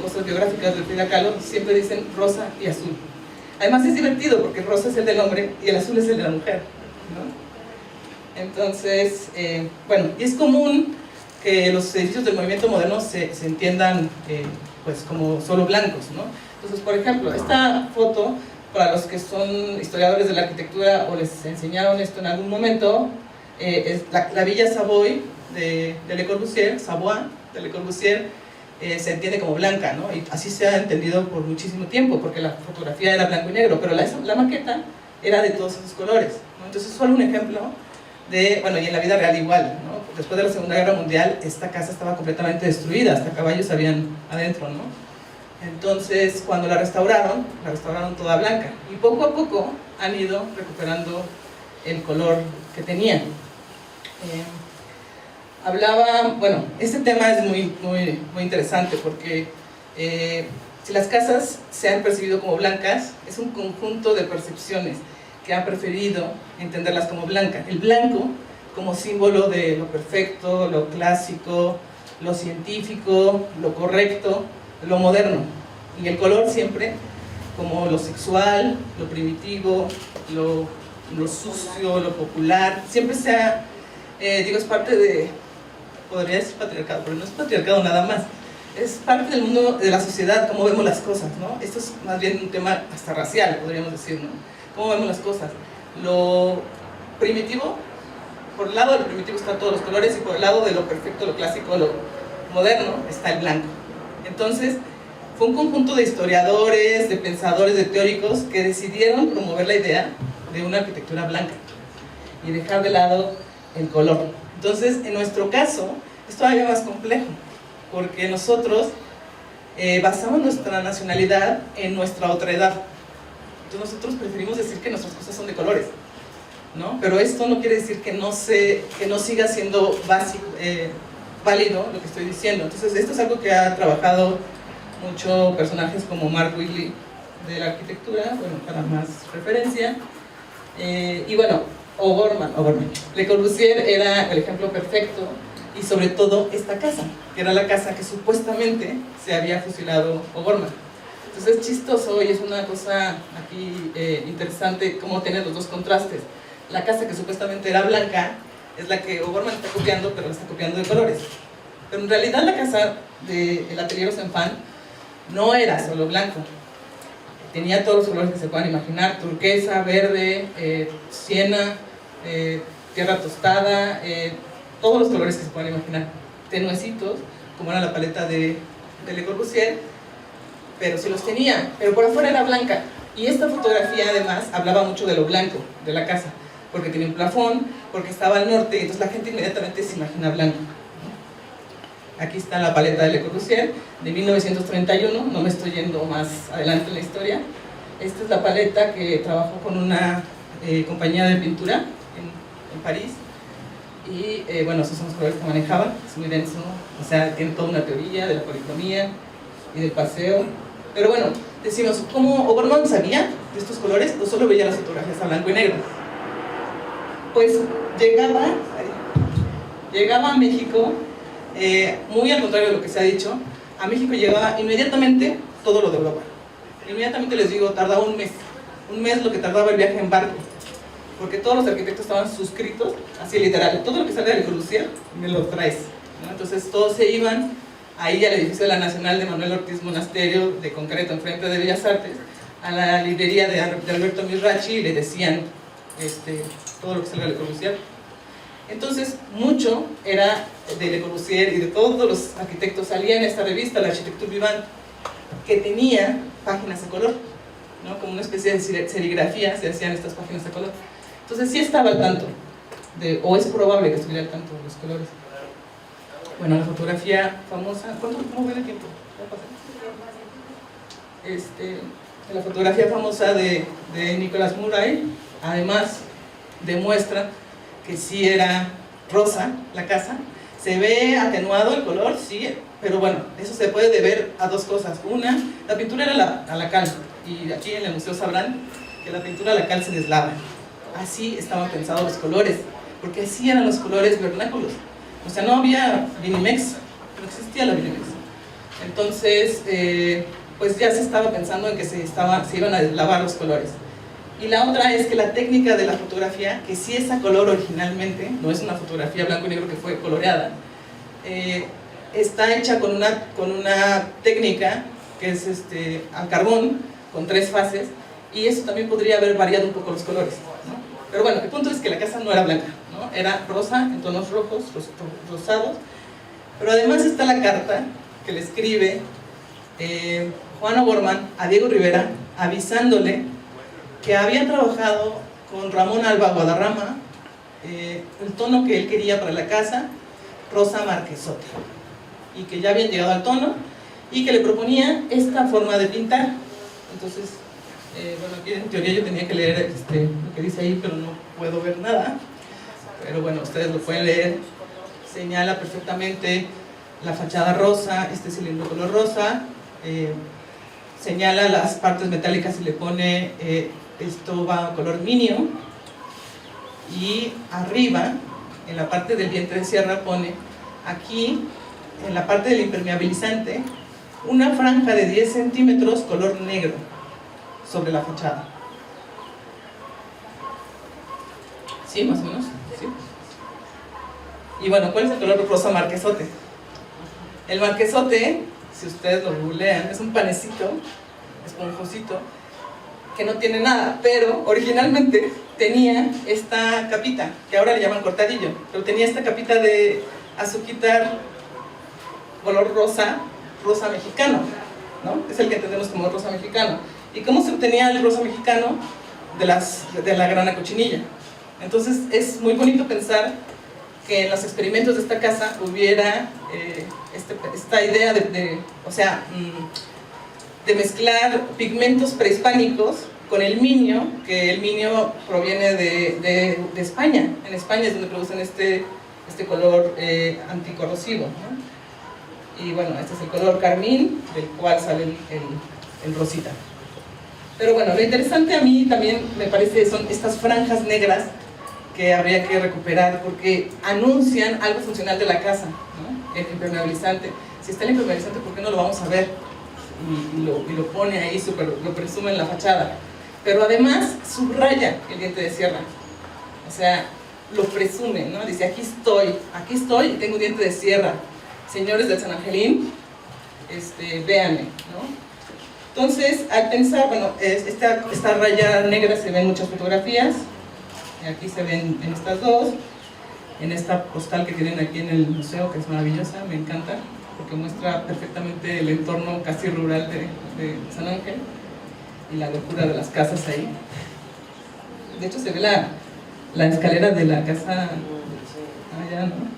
cosas biográficas de Frida Kahlo siempre dicen rosa y azul. Además es divertido porque el rosa es el del hombre y el azul es el de la mujer, ¿no? Entonces, bueno, y es común que los edificios del movimiento moderno se entiendan pues como solo blancos, ¿no? Entonces, por ejemplo, esta foto, para los que son historiadores de la arquitectura o les enseñaron esto en algún momento, es la Villa Savoy de Le Corbusier, Savoy de Le Corbusier, se entiende como blanca, ¿no? Y así se ha entendido por muchísimo tiempo, porque la fotografía era blanco y negro, pero la maqueta era de todos esos colores, ¿no? Entonces, solo un ejemplo de, bueno, y en la vida real igual, ¿no? Después de la Segunda Guerra Mundial, esta casa estaba completamente destruida, hasta caballos habían adentro, ¿no? Entonces, cuando la restauraron toda blanca, y poco a poco han ido recuperando el color que tenían. Bueno, este tema es muy interesante porque si las casas se han percibido como blancas, es un conjunto de percepciones que han preferido entenderlas como blancas. El blanco como símbolo de lo perfecto, lo clásico, lo científico, lo correcto, lo moderno. Y el color siempre como lo sexual, lo primitivo, lo sucio, lo popular. Siempre se ha, es parte de, podría decir patriarcado, pero no es patriarcado nada más. Es parte del mundo, de la sociedad, cómo vemos las cosas, ¿no? Esto es más bien un tema hasta racial, podríamos decir, ¿no? Cómo vemos las cosas. Lo primitivo, por el lado de lo primitivo están todos los colores, y por el lado de lo perfecto, lo clásico, lo moderno, está el blanco. Entonces, fue un conjunto de historiadores, de pensadores, de teóricos que decidieron promover la idea de una arquitectura blanca y dejar de lado el color. Entonces, en nuestro caso, es todavía más complejo, porque nosotros basamos nuestra nacionalidad en nuestra otredad. Entonces, nosotros preferimos decir que nuestras cosas son de colores, ¿no? Pero esto no quiere decir que no siga siendo válido lo que estoy diciendo. Entonces, esto es algo que ha trabajado muchos personajes como Mark Whitley de la arquitectura, bueno, para más referencia, y bueno, O'Gorman. Le Corbusier era el ejemplo perfecto, y sobre todo esta casa, que era la casa que supuestamente se había fusilado O'Gorman. Entonces es chistoso y es una cosa aquí interesante cómo tener los dos contrastes. La casa que supuestamente era blanca es la que O'Gorman está copiando, pero la está copiando de colores. Pero en realidad la casa del Atelier Osenfant no era solo blanco, tenía todos los colores que se puedan imaginar: turquesa, verde, siena, tierra tostada, todos los colores que se puedan imaginar, tenuecitos, como era la paleta de Le Corbusier, pero sí los tenía, pero por afuera era blanca. Y esta fotografía además hablaba mucho de lo blanco de la casa, porque tenía un plafón, porque estaba al norte, y entonces la gente inmediatamente se imagina blanco. Aquí está la paleta de Le Corbusier, de 1931, no me estoy yendo más adelante en la historia. Esta es la paleta que trabajó con una compañía de pintura en París, y bueno, esos son los colores que manejaba. Es muy denso, o sea, tiene toda una teoría de la policromía y del paseo. Pero bueno, decimos, ¿cómo O'Gorman sabía de estos colores o solo veía las fotografías a blanco y negro? Pues llegaba a México, muy al contrario de lo que se ha dicho, a México llegaba inmediatamente todo lo de Europa. Inmediatamente, les digo, tardaba un mes lo que tardaba el viaje en barco, porque todos los arquitectos estaban suscritos, así literal, todo lo que salga de Le Corbusier me lo traes, ¿no? Entonces todos se iban ahí al edificio de la Nacional de Manuel Ortiz Monasterio, de concreto, enfrente de Bellas Artes, a la librería de Alberto Mirachi, y le decían todo lo que salga de Le Corbusier. Entonces, mucho era de Le Corbusier y de todos los arquitectos. Salía en esta revista, la Architecture Vivante, que tenía páginas de color, ¿no? Como una especie de serigrafía se hacían estas páginas de color. Entonces, sí estaba al tanto, o es probable que estuviera al tanto de los colores. Bueno, la fotografía famosa, ¿cómo ven el tiempo? La fotografía famosa de Nicolas Murray, además, demuestra que sí era rosa la casa. Se ve atenuado el color, sí, pero bueno, eso se puede deber a dos cosas. Una, la pintura era a la cal, y aquí en el museo sabrán que la pintura a la cal se deslava. Así estaban pensados los colores, porque así eran los colores vernáculos. O sea, no había Vinimex, no existía la Vinimex. Entonces, pues ya se estaba pensando en que se iban a deslavar los colores. Y la otra es que la técnica de la fotografía, que sí es a color originalmente, no es una fotografía blanco y negro que fue coloreada, está hecha con una técnica que es al carbón, con 3 fases, y eso también podría haber variado un poco los colores, ¿no? Pero bueno, el punto es que la casa no era blanca, ¿no? Era rosa, en tonos rojos, rosados, pero además está la carta que le escribe Juan O'Gorman a Diego Rivera avisándole que había trabajado con Ramón Alba Guadarrama el tono que él quería para la casa, rosa marquesote, y que ya habían llegado al tono y que le proponía esta forma de pintar. Entonces, bueno, aquí en teoría yo tenía que leer lo que dice ahí, pero no puedo ver nada, pero bueno, ustedes lo pueden leer. Señala perfectamente la fachada rosa, este cilindro color rosa, señala las partes metálicas y le pone esto va color minio, y arriba, en la parte del diente de sierra, pone aquí, en la parte del impermeabilizante, una franja de 10 centímetros color negro sobre la fachada. ¿Sí, más o menos? ¿Sí? Y bueno, ¿cuál es el color rosa marquesote? El marquesote, si ustedes lo googlean, es un panecito esponjosito que no tiene nada, pero originalmente tenía esta capita, que ahora le llaman cortadillo, pero tenía esta capita de azuquitar color rosa, rosa mexicano, ¿no? Es el que entendemos como rosa mexicano. ¿Y cómo se obtenía el rosa mexicano? De la grana cochinilla. Entonces es muy bonito pensar que en los experimentos de esta casa hubiera esta idea de mezclar pigmentos prehispánicos con el minio, que el minio proviene de España. En España es donde producen este color anticorrosivo, ¿no? Y bueno, este es el color carmín, del cual sale el rosita. Pero bueno, lo interesante a mí también me parece son estas franjas negras que habría que recuperar, porque anuncian algo funcional de la casa, ¿no? El impermeabilizante. Si está el impermeabilizante, ¿por qué no lo vamos a ver? Y lo pone ahí, lo presume en la fachada. Pero además subraya el diente de sierra. O sea, lo presume, ¿no? Dice, aquí estoy y tengo un diente de sierra. Señores del San Angelín, véanme, ¿no? Entonces, al pensar, bueno, esta raya negra se ve en muchas fotografías. Aquí se ven en estas dos, en esta postal que tienen aquí en el museo, que es maravillosa, me encanta, porque muestra perfectamente el entorno casi rural de San Ángel y la locura de las casas ahí. De hecho se ve la escalera de la casa allá, ¿no?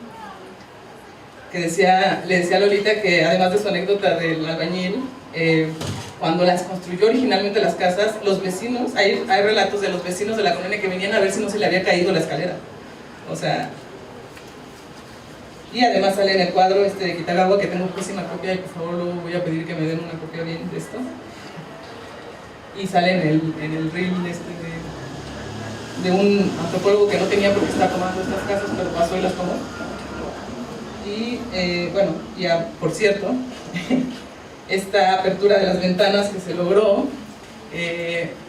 Que le decía a Lolita que además de su anécdota del albañil, cuando las construyó originalmente las casas, los vecinos, hay relatos de los vecinos de la colonia que venían a ver si no se le había caído la escalera. O sea, y además sale en el cuadro de Kitagawa, que tengo pésima copia y por favor luego voy a pedir que me den una copia bien de esto. Y sale en el reel de un antropólogo que no tenía por qué estar tomando estas casas, pero pasó y las tomó. Y bueno, ya por cierto, esta apertura de las ventanas que se logró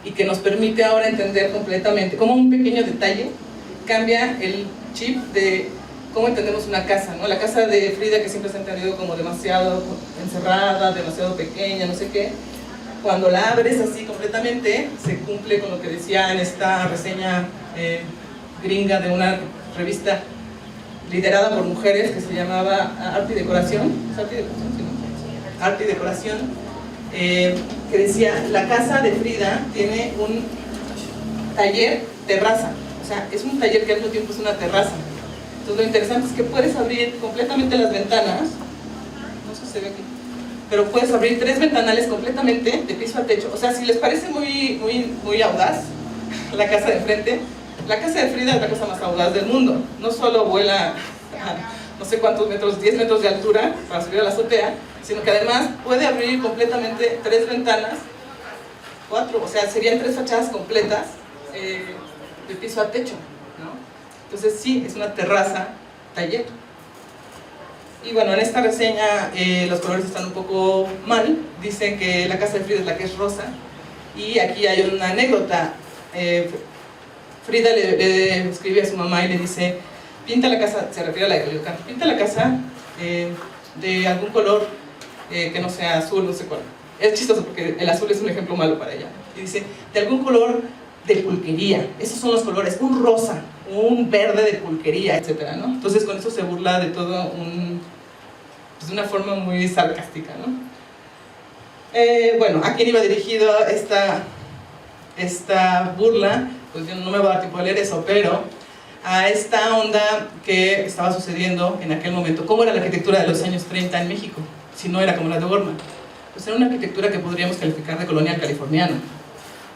y que nos permite ahora entender completamente, como un pequeño detalle cambia el chip de cómo entendemos una casa, ¿no? La casa de Frida, que siempre se ha entendido como demasiado encerrada, demasiado pequeña, no sé qué, cuando la abres así completamente, se cumple con lo que decía en esta reseña gringa de una revista liderada por mujeres que se llamaba Arte y Decoración, Arte y Decoración, que decía, la casa de Frida tiene un taller terraza, o sea, es un taller que al mismo tiempo es una terraza. Entonces lo interesante es que puedes abrir completamente las ventanas, no sé si se ve aquí, pero puedes abrir 3 ventanales completamente de piso a techo. O sea, si les parece muy audaz la casa de enfrente, la casa de Frida es la cosa más audaz del mundo. No solo vuela a no sé cuántos metros, 10 metros de altura para subir a la azotea, sino que además puede abrir completamente 3 ventanas, 4, o sea, serían 3 fachadas completas de piso a techo, ¿no? Entonces sí, es una terraza taller. Y bueno, en esta reseña los colores están un poco mal. Dicen que la casa de Frida es la que es rosa. Y aquí hay una anécdota. Frida le escribe a su mamá y le dice, pinta la casa, se refiere a la de Coyoacán, pinta la casa de algún color que no sea azul, no sé cuál. Es chistoso porque el azul es un ejemplo malo para ella. Y dice, de algún color de pulquería, esos son los colores, un rosa, un verde de pulquería, etcétera, ¿no? Entonces con eso se burla de todo pues, de una forma muy sarcástica, ¿no? Bueno, ¿a quién iba dirigido esta burla? Pues yo no me voy a dar tiempo de leer eso, pero a esta onda que estaba sucediendo en aquel momento. ¿Cómo era la arquitectura de los años 30 en México? Si no era como la de O'Gorman. Pues era una arquitectura que podríamos calificar de colonial californiano.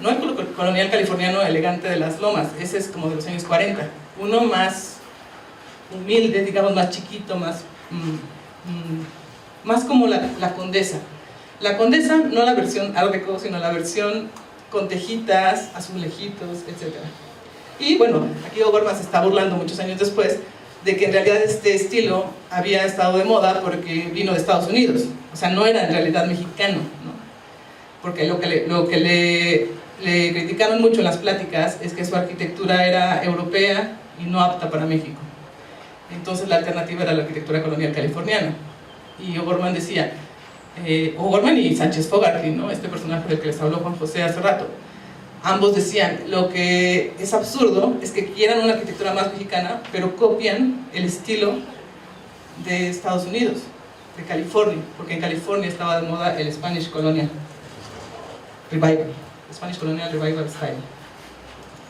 No el colonial californiano elegante de las lomas, ese es como de los años 40. Uno más humilde, digamos, más chiquito, más como la Condesa. La Condesa, no la versión Art Deco, sino la versión con tejitas, azulejitos, etc. Y bueno, aquí O'Gorman se está burlando muchos años después de que en realidad este estilo había estado de moda porque vino de Estados Unidos. O sea, no era en realidad mexicano, ¿no? Porque lo que le criticaron mucho en las pláticas es que su arquitectura era europea y no apta para México. Entonces la alternativa era la arquitectura colonial californiana. Y O'Gorman decía, O'Gorman y Sánchez Fogarty, ¿no? Este personaje del que les habló Juan José hace rato, ambos decían, lo que es absurdo es que quieran una arquitectura más mexicana, pero copian el estilo de Estados Unidos, de California, porque en California estaba de moda el Spanish Colonial Revival, Spanish Colonial Revival Style.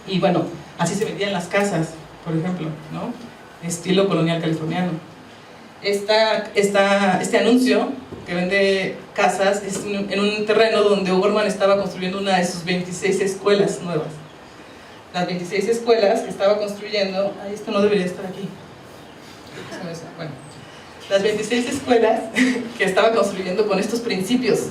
Y bueno, así se vendían las casas, por ejemplo, ¿no? Estilo colonial californiano. Este anuncio que vende casas es en un terreno donde O'Gorman estaba construyendo una de sus 26 escuelas nuevas. Las 26 escuelas que estaba construyendo, esto no debería estar aquí. Bueno, las 26 escuelas que estaba construyendo con estos principios.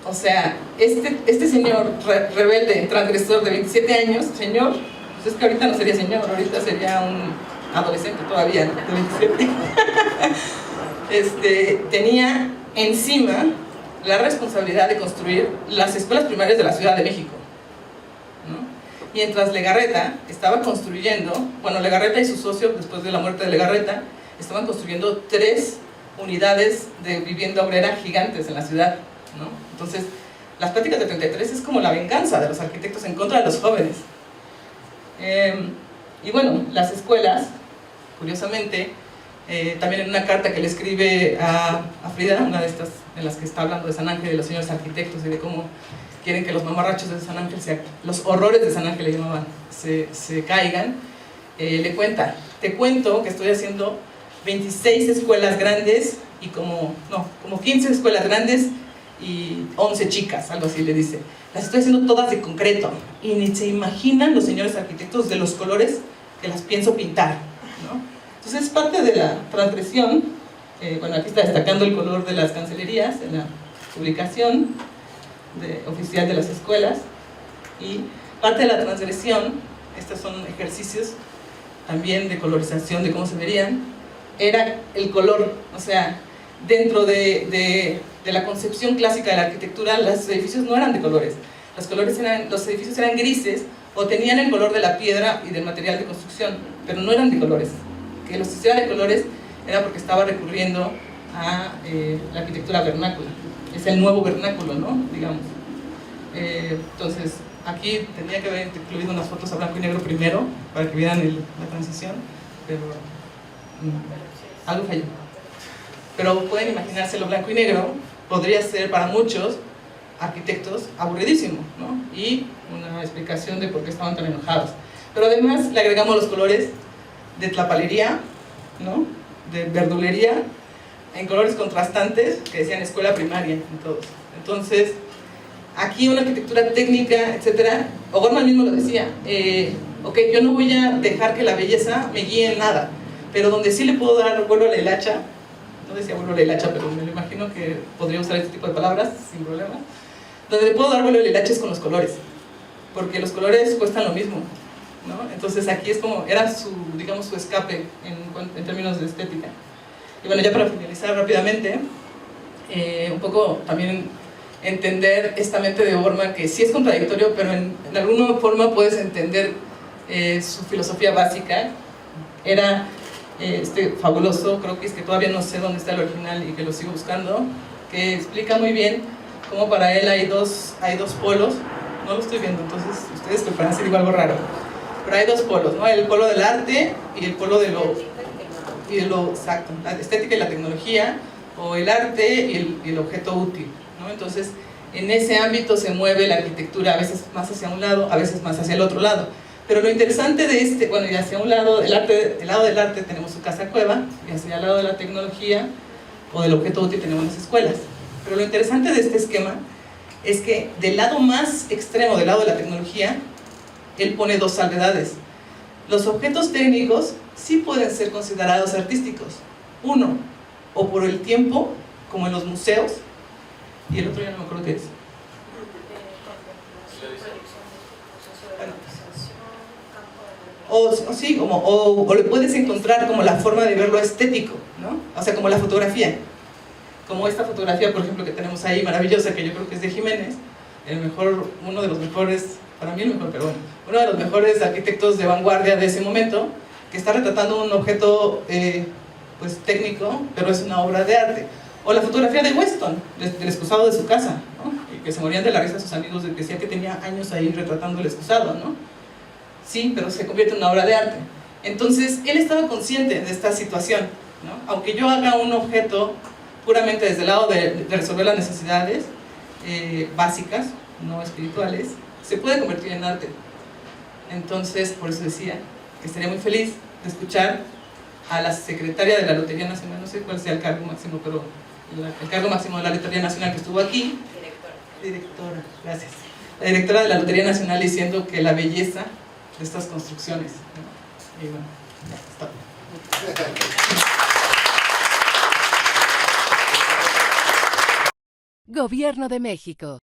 O sea, este señor rebelde, transgresor de 27 años, señor, pues es que ahorita no sería señor, ahorita sería un adolescente todavía, ¿no? De 27. Tenía encima la responsabilidad de construir las escuelas primarias de la Ciudad de México, ¿no? Mientras Legarreta estaba construyendo, bueno, Legarreta y su socio, después de la muerte de Legarreta, estaban construyendo 3 unidades de vivienda obrera gigantes en la ciudad, ¿no? Entonces, las pláticas de 33 es como la venganza de los arquitectos en contra de los jóvenes. Y bueno, las escuelas, curiosamente, también en una carta que le escribe a Frida, una de estas en las que está hablando de San Ángel, de los señores arquitectos y de cómo quieren que los mamarrachos de San Ángel, los horrores de San Ángel le llamaban, se caigan, le cuenta, te cuento que estoy haciendo 26 escuelas grandes y como 15 escuelas grandes y 11 chicas, algo así le dice. Las estoy haciendo todas de concreto y ni se imaginan los señores arquitectos de los colores que las pienso pintar, ¿no? Entonces es parte de la transgresión. Bueno, aquí está destacando el color de las cancelerías en la publicación oficial de las escuelas, y parte de la transgresión, estos son ejercicios también de colorización de cómo se verían, era el color. O sea, dentro de la concepción clásica de la arquitectura, los edificios no eran de colores. Los edificios eran grises o tenían el color de la piedra y del material de construcción, pero no eran de colores. Que los hiciera de colores era porque estaba recurriendo a la arquitectura vernácula. Es el nuevo vernáculo, ¿no? Digamos. Entonces, aquí tendría que haber incluido unas fotos a blanco y negro primero, para que vieran la transición, pero algo falló. Pero pueden imaginárselo blanco y negro, podría ser para muchos arquitectos aburridísimo, ¿no? Y una explicación de por qué estaban tan enojados. Pero además le agregamos los colores de tlapalería, ¿no? De verdulería, en colores contrastantes que decían escuela primaria en todos. Entonces, aquí una arquitectura técnica, etcétera. O'Gorman mismo lo decía, ok, yo no voy a dejar que la belleza me guíe en nada, pero donde sí le puedo dar vuelo a la hilacha, no decía vuelo a la hilacha, pero me lo imagino que podría usar este tipo de palabras sin problema, donde le puedo dar vuelo a la hilacha es con los colores, porque los colores cuestan lo mismo, ¿no? Entonces aquí es como, era su, digamos, su escape en términos de estética. Y bueno, ya para finalizar rápidamente, un poco también entender esta mente de O'Gorman, que sí es contradictorio, pero en alguna forma puedes entender su filosofía básica. Era este fabuloso croquis que todavía no sé dónde está el original y que lo sigo buscando, que explica muy bien cómo para él hay dos polos. No lo estoy viendo, entonces ustedes me parece digo algo raro, pero hay dos polos, ¿no? El polo del arte y el polo de lo exacto, la estética y la tecnología, o el arte y el objeto útil, ¿no? Entonces, en ese ámbito se mueve la arquitectura, a veces más hacia un lado, a veces más hacia el otro lado. Pero lo interesante de bueno, y hacia un lado, el lado del arte tenemos su casa cueva, y hacia el lado de la tecnología o del objeto útil tenemos las escuelas. Pero lo interesante de este esquema es que del lado más extremo, del lado de la tecnología, él pone dos salvedades. Los objetos técnicos sí pueden ser considerados artísticos. Uno, o por el tiempo, como en los museos, y el otro ya no me acuerdo qué es. O le puedes encontrar como la forma de verlo estético, ¿no? O sea, como la fotografía. Como esta fotografía, por ejemplo, que tenemos ahí, maravillosa, que yo creo que es de Jiménez, uno de los mejores, para mí el mejor, pero bueno, uno de los mejores arquitectos de vanguardia de ese momento, que está retratando un objeto pues técnico, pero es una obra de arte. O la fotografía de Weston, del excusado de su casa, ¿no? Y que se morían de la risa sus amigos, de que decía que tenía años ahí retratando el excusado, ¿no? Sí, pero se convierte en una obra de arte. Entonces, él estaba consciente de esta situación, ¿no? Aunque yo haga un objeto puramente desde el lado de resolver las necesidades básicas, no espirituales, se puede convertir en arte. Entonces, por eso decía que estaría muy feliz de escuchar a la secretaria de la Lotería Nacional, no sé cuál sea el cargo máximo, pero el cargo máximo de la Lotería Nacional que estuvo aquí. Directora, gracias. La directora de la Lotería Nacional diciendo que la belleza de estas construcciones, ¿no? Y bueno, ya está. Gobierno de México.